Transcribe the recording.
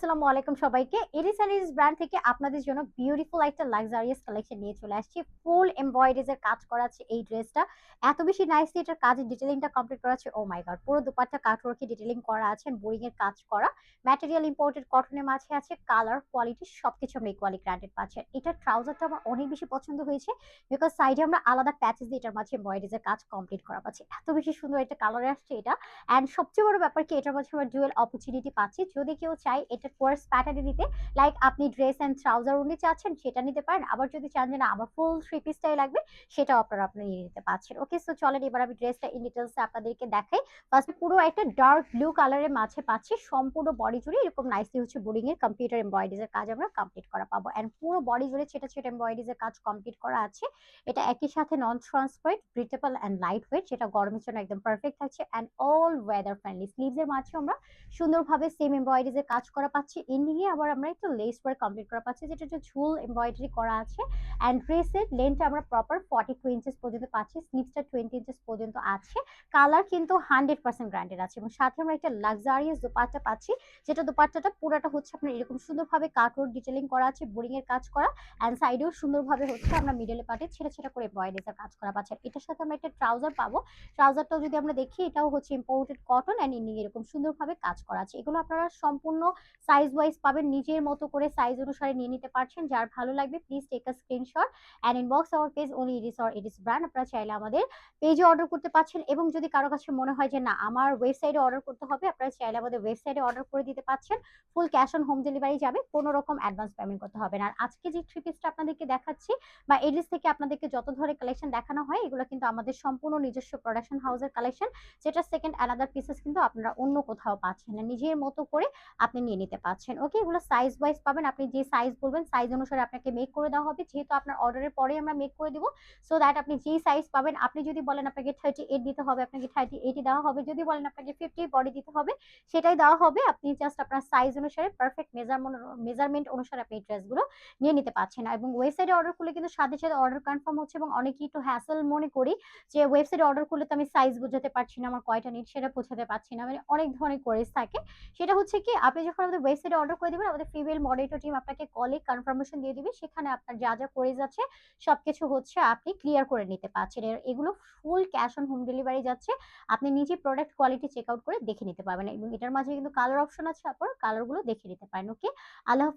আসসালামু আলাইকুম সবাইকে। এরিস এন্ড ব্র্যান্ড থেকে আপনাদের জন্য বিউটিফুল একটা লাক্সারিয়াস কালেকশন নিয়ে চলে আসছি। ফুল এমব্রয়ডারিজ এর কাজ করা আছে এই ড্রেসটা। এত বেশি নাইসলি এটার কাজের ডিটেইলিংটা কমপ্লিট করা আছে। ওহ মাই গড! পুরো দুপাট্টা কাটওয়ার্কে ডিটেইলিং করা আছে, বোরিং এর কাজ করা। ম্যাটেরিয়াল ইম্পোর্টেড কটনের মাঝে আছে, কালার, কোয়ালিটি সবকিছু আমরা ইকুয়ালি গ্র্যান্টেড পাচ্ছি। এটার ট্রাউজারটা আমার অনেক বেশি পছন্দ হয়েছে বিকজ সাইডে আমরা আলাদা প্যাচেস দিয়ে এটার মাঝে এমব্রয়ডারিজ এর কাজ কমপ্লিট করা পাচ্ছি। এত বেশি সুন্দর একটা কালারে আসছে এটা। অ্যান্ড সবচেয়ে বড় ব্যাপার কি এটার মাঝে আমরা ডুয়াল অপরচুনিটি পাচ্ছি। যদি কেউ চায় এটা কোর্স প্যাটার্নে নিতে, লাইক আপনি ড্রেস অ্যান্ড ট্রাউজার অনলি চাচ্ছেন সেটা নিতে পারেন। আবার যদি চান যে না আমার ফুল থ্রি পিসটাই লাগবে সেটাও আপনারা নিয়ে নিতে পারছেন। ওকে, সো চলেন এবার আমি ড্রেসটা ইন ডিটেইলসে আপনাদেরকে দেখাই। ফার্স্ট পুরো একটা ডার্ক ব্লু কালারের মাঝে পাচ্ছি, সম্পূর্ণ বডি জুড়ে এরকম নাইসলি হচ্ছে বোরিং এর কম্পিউটার এমব্রয়ডারিজ এর কাজ আমরা কমপ্লিট করা পাবো। এন্ড পুরো বডি জুড়ে ছোট ছোট এমব্রয়ডারিজ এর কাজ কমপ্লিট করা আছে। এটা একই সাথে non transparent, breathable and light weight, যেটা গরমের জন্য একদম পারফেক্ট থাকছে। And all weather friendly. Sleeves এর মাঝে আমরা সুন্দরভাবে সেম এমব্রয়ডারিজ এর কাজ করা পাচ্ছি। এন্ডিং এ আবার আমরা একটু লেস ওয়ার্ক কমপ্লিট করা পাচ্ছি, যেটা একটু ঝুল এমব্রয়ডারি করা আছে। এন্ড ড্রেসের লেন্থটা আমরা প্রপার 42 ইঞ্চেস পর্যন্ত পাচ্ছি, স্লিভসটা 20 ইঞ্চেস পর্যন্ত আছে। কালার কিন্তু 100% গ্যারান্টেড আছে এবং সাথে আমরা একটা লাক্সারিয়াস দোপাট্টা পাচ্ছি, যেটা দোপাট্টাটা পুরোটা হচ্ছে আপনার এরকম সুন্দরভাবে কাটওয়ার্ক ডিটেইলিং করা আছে, বোরিং এর কাজ করা। এন্ড সাইডেও সুন্দরভাবে হচ্ছে আমরা মিডলে পার্টে ছেড়া ছেড়া করে এমব্রয়ডারিজ এর কাজ করা পাচ্ছি। এটার সাথে আমরা একটা ট্রাউজার পাবো। ট্রাউজারটাও যদি আমরা দেখি এটাও হচ্ছে ইম্পোর্টেড কটন এন্ড ইন্ডিং এরকম সুন্দরভাবে কাজ করা আছে। এগুলো আপনারা সম্পূর্ণ সাইজ ওয়াইজ পাবেন, নিজের মতো করে সাইজ অনুসারে নিয়ে নিতে পারছেন। যার ভালো লাগবে please take a screenshot and inbox our page only Iris or Iris brand. আপনারা চাইলে আমাদের পেজে অর্ডার করতে পারছেন এবং যদি কারো কাছে মনে হয় যে না আমার ওয়েবসাইটে অর্ডার করতে হবে, আপনারা চাইলে আমাদের ওয়েবসাইটে অর্ডার করে দিতে পারছেন। Full cash on home delivery যাবে, কোনো রকম অ্যাডভান্স পেমেন্ট করতে হবে না। আর আজকে যে থ্রি পিসটা আপনাদেরকে দেখাচ্ছি বা এডিস থেকে আপনাদেরকে যত ধরনের কালেকশন দেখানো হয় এগুলো কিন্তু আমাদের সম্পূর্ণ নিজস্ব প্রোডাকশন হাউসের কালেকশন, যেটা সেকেন্ড আলাদা পিসেস কিন্তু আপনারা অন্য কোথাও পাচ্ছেন না, নিজের মতো করে আপনি নিয়ে নিতে পারছেন। ওকে, এগুলো সাইজ ওয়াইজ পাবেন, আপনি যে সাইজ বলবেন সাইজ অনুসারে আপনাকে মেক করে দেওয়া হবে, যেহেতু আপনার অর্ডারের পরে আমরা মেক করে দিব। সো দ্যাট আপনি যেই সাইজ পাবেন, আপনি যদি বলেন আপনাকে 38 দিতে হবে আপনাকে 38 দেওয়া হবে, যদি বলেন আপনাকে 50 বডি দিতে হবে সেটাই দেওয়া হবে। আপনি জাস্ট আপনার সাইজ অনুসারে পারফেক্ট মেজারমেন্ট অনুসারে আপনি ড্রেসগুলো নিয়ে নিতে পারছেন। এবং ওয়েবসাইটে অর্ডার করলে কিন্তু সাথে সাথে অর্ডার কনফার্ম হচ্ছে এবং অনেকেই একটু হ্যাসেল মনে করি যে ওয়েবসাইটে অর্ডার করলে তো আমি সাইজ বোঝাতে পারছি না, আমার কয়টা নিট সেটা বোঝাতে পারছি না, মানে অনেক ধরনের কোয়েরিজ থাকে। সেটা হচ্ছে কি আপনি যখন আমাদের ওয়েবসাইটে অর্ডার করে দিবেন, আমাদের ফিমেল মডারেটর টিম আপনাকে কলে কনফার্মেশন দিয়ে দিবে, সেখানে আপনার যা যা কোয়েরিজ আছে সবকিছু হচ্ছে আপনি ক্লিয়ার করে নিতে পারছেন। এগুলো full cash on home delivery যাচ্ছে, আপনি নিজে প্রোডাক্ট কোয়ালিটি চেক আউট করে দেখে নিতে পারবেন এবং এটার মাঝে কিন্তু কালার অপশন আছে, আপনার কালারগুলো দেখে নিতে পারেন। ওকে, আল্লাহ হাফেজ।